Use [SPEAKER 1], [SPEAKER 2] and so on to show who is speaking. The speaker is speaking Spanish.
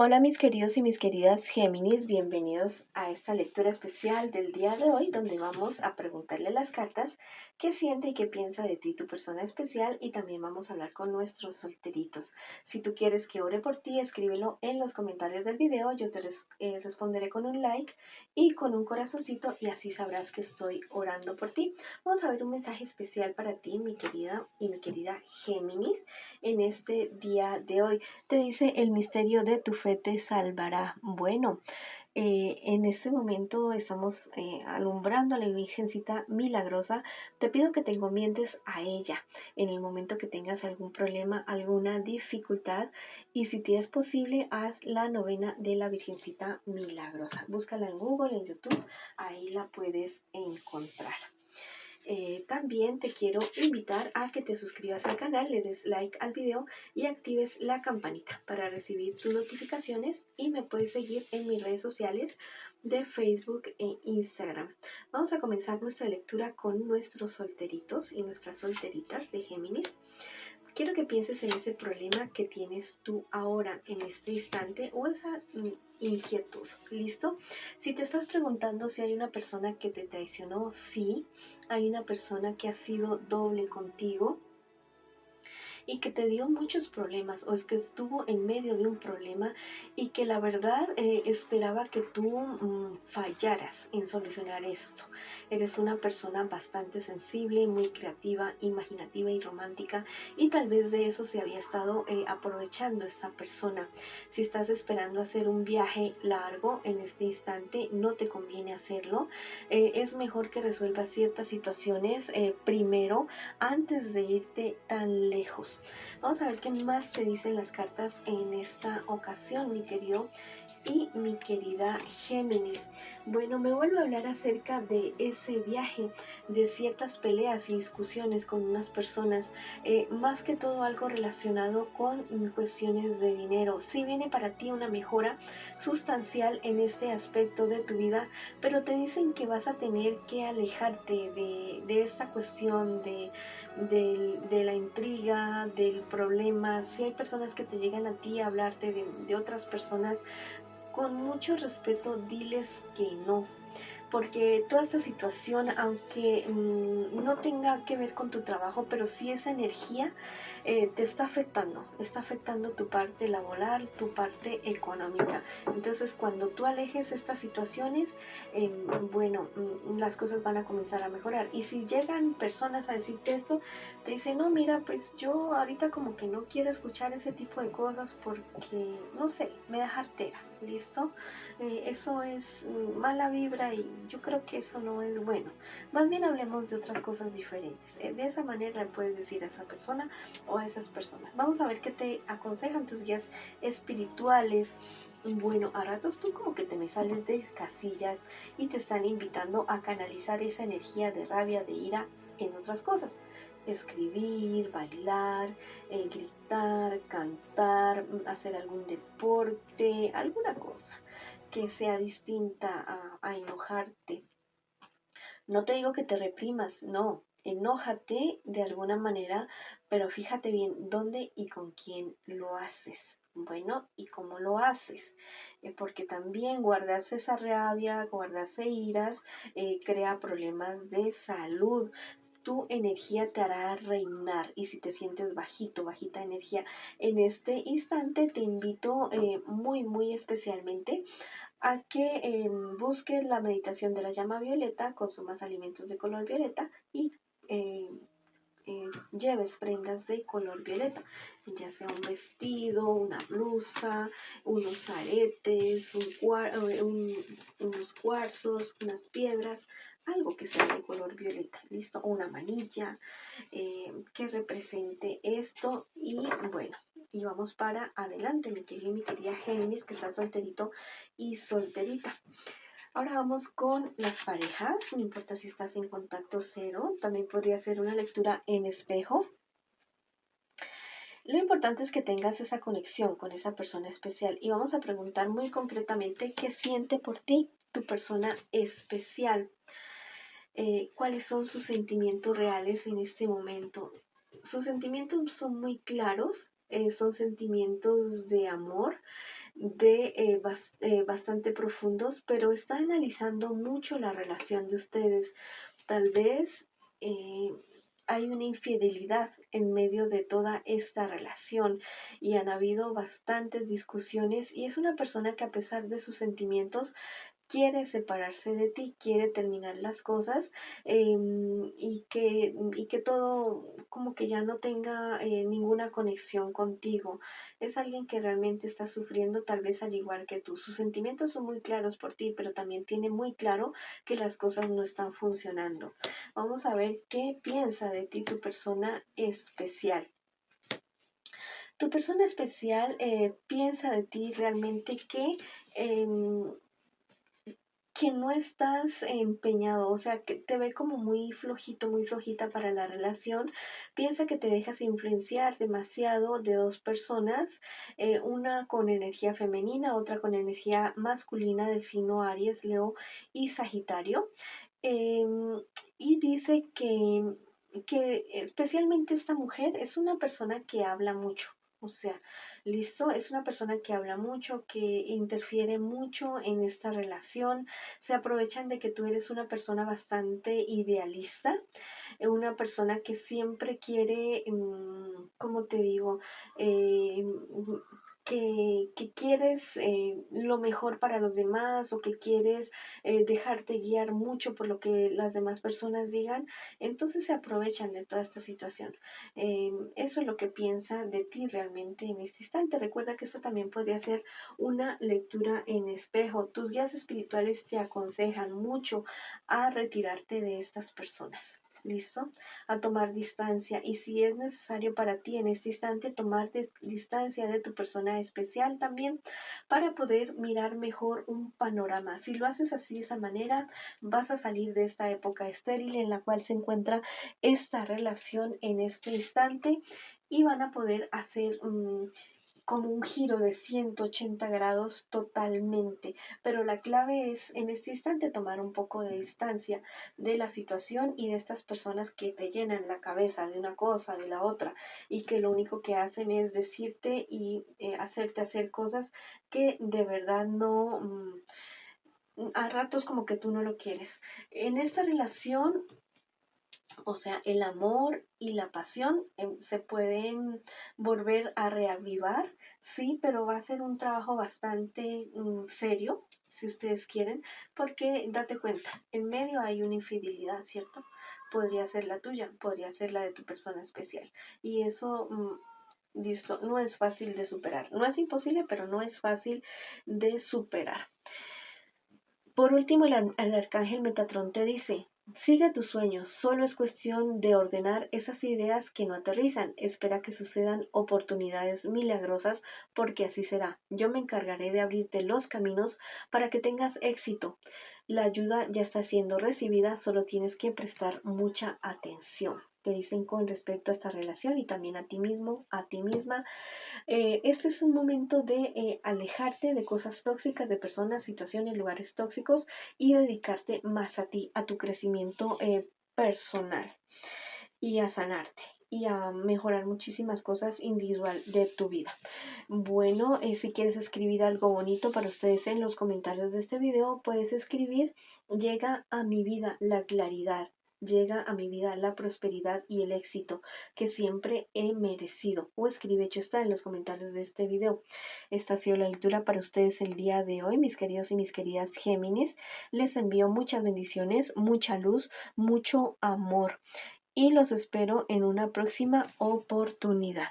[SPEAKER 1] Hola mis queridos y mis queridas Géminis, bienvenidos a esta lectura especial del día de hoy donde vamos a preguntarle a las cartas qué siente y qué piensa de ti tu persona especial y también vamos a hablar con nuestros solteritos. Si tú quieres que ore por ti, escríbelo en los comentarios del video, yo te responderé con un like y con un corazoncito y así sabrás que estoy orando por ti. Vamos a ver un mensaje especial para ti, mi querida y mi querida Géminis, en este día de hoy. Te dice: el misterio de tu fe te salvará. Bueno, en este momento estamos alumbrando a la Virgencita Milagrosa. Te pido que te encomiendes a ella en el momento que tengas algún problema, alguna dificultad, y si te es posible, haz la novena de la Virgencita Milagrosa. Búscala en Google, en YouTube, ahí la puedes encontrar. También te quiero invitar a que te suscribas al canal, le des like al video y actives la campanita para recibir tus notificaciones, y me puedes seguir en mis redes sociales de Facebook e Instagram. Vamos a comenzar nuestra lectura con nuestros solteritos y nuestras solteritas de Géminis. Quiero que pienses en ese problema que tienes tú ahora, en este instante, o esa inquietud. ¿Listo? Si te estás preguntando si hay una persona que te traicionó, sí. Hay una persona que ha sido doble contigo y que te dio muchos problemas, o es que estuvo en medio de un problema y que la verdad esperaba que tú fallaras en solucionar esto. Eres una persona bastante sensible, muy creativa, imaginativa y romántica, y tal vez de eso se había estado aprovechando esta persona. Si estás esperando hacer un viaje largo en este instante, no te conviene hacerlo. Es mejor que resuelvas ciertas situaciones primero antes de irte tan lejos. Vamos a ver qué más te dicen las cartas en esta ocasión, mi querido y mi querida Géminis. Bueno, me vuelvo a hablar acerca de ese viaje, de ciertas peleas y discusiones con unas personas, más que todo algo relacionado con cuestiones de dinero. Sí viene para ti una mejora sustancial en este aspecto de tu vida, pero te dicen que vas a tener que alejarte de esta cuestión de la intriga, del problema. Si hay personas que te llegan a ti a hablarte de otras personas, con mucho respeto diles que no, porque toda esta situación, aunque no tenga que ver con tu trabajo, pero sí esa energía te está afectando tu parte laboral, tu parte económica. Entonces, cuando tú alejes estas situaciones, bueno, las cosas van a comenzar a mejorar. Y si llegan personas a decirte esto, te dicen: no, mira, pues yo ahorita como que no quiero escuchar ese tipo de cosas porque, no sé, me da jartera, ¿listo? Eso es mala vibra y yo creo que eso no es bueno. Más bien hablemos de otras cosas diferentes. De esa manera le puedes decir a esa persona o a esas personas. Vamos a ver qué te aconsejan tus guías espirituales. Bueno, a ratos tú como que te me sales de casillas y te están invitando a canalizar esa energía de rabia, de ira en otras cosas. Escribir, bailar, gritar, cantar, hacer algún deporte, alguna cosa que sea distinta a enojarte. No te digo que te reprimas, no, enójate de alguna manera, pero fíjate bien dónde y con quién lo haces. Bueno, y cómo lo haces, porque también guardarse esa rabia, guardarse iras, crea problemas de salud. Tu energía te hará reinar, y si te sientes bajito, bajita energía, en este instante te invito muy especialmente a que busques la meditación de la llama violeta, consumas alimentos de color violeta y eh, lleves prendas de color violeta, ya sea un vestido, una blusa, unos aretes, unos cuarzos, unas piedras, algo que sea de color violeta, ¿listo? O una manilla que represente esto. Y bueno, y vamos para adelante, mi querido y mi querida Géminis, que está solterito y solterita. Ahora vamos con las parejas. No importa si estás en contacto cero, también podría ser una lectura en espejo. Lo importante es que tengas esa conexión con esa persona especial, y vamos a preguntar muy concretamente qué siente por ti tu persona especial. ¿Cuáles son sus sentimientos reales en este momento? Sus sentimientos son muy claros, son sentimientos de amor, bastante profundos, pero está analizando mucho la relación de ustedes. Tal vez eh, hay una infidelidad en medio de toda esta relación y han habido bastantes discusiones y es una persona que a pesar de sus sentimientos quiere separarse de ti, quiere terminar las cosas y que todo como que ya no tenga ninguna conexión contigo. Es alguien que realmente está sufriendo tal vez al igual que tú. Sus sentimientos son muy claros por ti, pero también tiene muy claro que las cosas no están funcionando. Vamos a ver qué piensa de ti tu persona especial. Tu persona especial piensa de ti realmente em, que no estás empeñado, o sea, que te ve como muy flojito, muy flojita para la relación, piensa que te dejas influenciar demasiado de dos personas, una con energía femenina, otra con energía masculina del signo Aries, Leo y Sagitario. Em, y dice que especialmente esta mujer es una persona que habla mucho. O sea, listo, es una persona que habla mucho, que interfiere mucho en esta relación. Se aprovechan de que tú eres una persona bastante idealista, una persona que siempre quiere, ¿cómo te digo? Eh, que quieres lo mejor para los demás o que quieres dejarte guiar mucho por lo que las demás personas digan, entonces se aprovechan de toda esta situación. Eso es lo que piensa de ti realmente en este instante. Recuerda que esto también podría ser una lectura en espejo. Tus guías espirituales te aconsejan mucho a retirarte de estas personas. ¿Listo? A tomar distancia y si es necesario para ti en este instante tomar distancia de tu persona especial también para poder mirar mejor un panorama. Si lo haces así de esa manera, vas a salir de esta época estéril en la cual se encuentra esta relación en este instante y van a poder hacer como un giro de 180 grados totalmente. Pero la clave es en este instante tomar un poco de distancia de la situación y de estas personas que te llenan la cabeza de una cosa, de la otra, y que lo único que hacen es decirte y hacerte hacer cosas que de verdad no, a ratos como que tú no lo quieres. En esta relación, o sea, el amor y la pasión se pueden volver a reavivar, sí, pero va a ser un trabajo bastante serio, si ustedes quieren, porque date cuenta, en medio hay una infidelidad, ¿cierto? Podría ser la tuya, podría ser la de tu persona especial. Y eso, listo, no es fácil de superar. No es imposible, pero no es fácil de superar. Por último, el arcángel Metatrón te dice, sigue tus sueños, solo es cuestión de ordenar esas ideas que no aterrizan. Espera que sucedan oportunidades milagrosas porque así será. Yo me encargaré de abrirte los caminos para que tengas éxito. La ayuda ya está siendo recibida, solo tienes que prestar mucha atención. Te dicen con respecto a esta relación y también a ti mismo, a ti misma. Este es un momento de alejarte de cosas tóxicas, de personas, situaciones, lugares tóxicos y dedicarte más a ti, a tu crecimiento personal y a sanarte y a mejorar muchísimas cosas individual de tu vida. Bueno, si quieres escribir algo bonito para ustedes en los comentarios de este video, puedes escribir, llega a mi vida la claridad. Llega a mi vida la prosperidad y el éxito que siempre he merecido. O escribe, hecho está en los comentarios de este video. Esta ha sido la lectura para ustedes el día de hoy, mis queridos y mis queridas Géminis. Les envío muchas bendiciones, mucha luz, mucho amor y los espero en una próxima oportunidad.